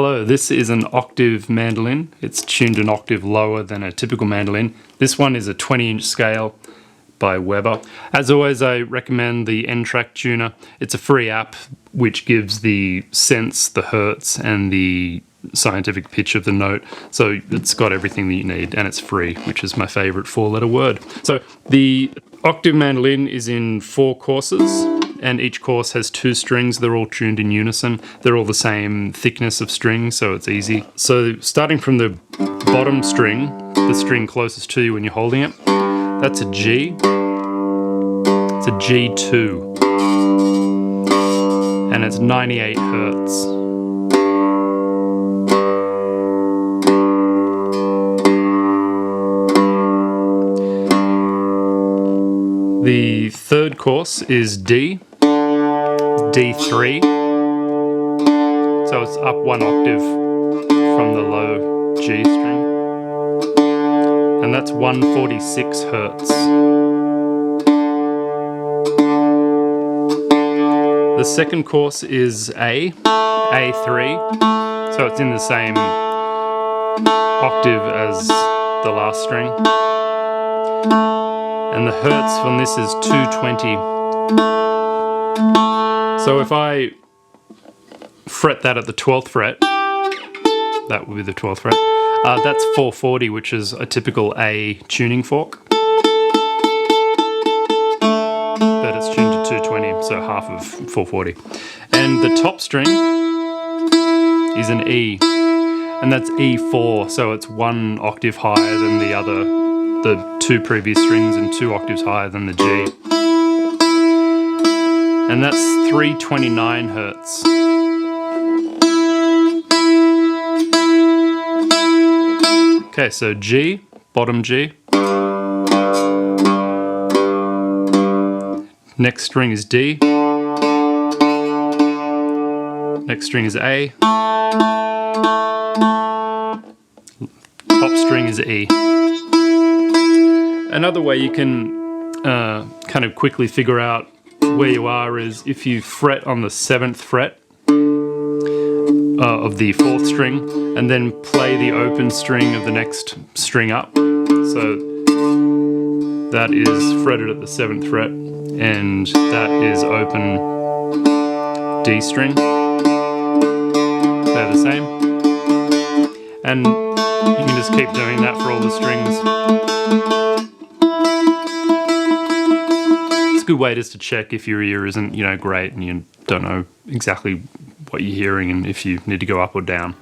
Hello, this is an octave mandolin. It's tuned an octave lower than a typical mandolin. This one is a 20-inch scale by Weber. As always, I recommend the N-Track tuner. It's a free app which gives the sense, the hertz, and the scientific pitch of the note. So it's got everything that you need, and it's free, which is my favorite four-letter word. So the octave mandolin is in 4 courses, and each course has 2 strings. They're all tuned in unison. They're all the same thickness of string, so it's easy. So starting from the bottom string, the string closest to you when you're holding it, that's a G. It's a G2. And it's 98 hertz. The third course is D, D3, so it's up 1 octave from the low G string, and that's 146 hertz. The second course is A, A3, so it's in the same octave as the last string. And the hertz on this is 220. So if I fret that at the 12th fret, that would be the 12th fret, that's 440, which is a typical A tuning fork. But it's tuned to 220, so half of 440. And the top string is an E, and that's E4, so it's 1 octave higher than the 2 previous strings and 2 octaves higher than the G. And that's 329 hertz. Okay, so G, bottom G. Next string is D. Next string is A. Top string is E. Another way you can kind of quickly figure out where you are is if you fret on the 7th fret of the 4th string and then play the open string of the next string up. So that is fretted at the 7th fret and that is open D string. They're the same. And you can just keep doing that for all the strings. Good way just to check if your ear isn't, great and you don't know exactly what you're hearing and if you need to go up or down.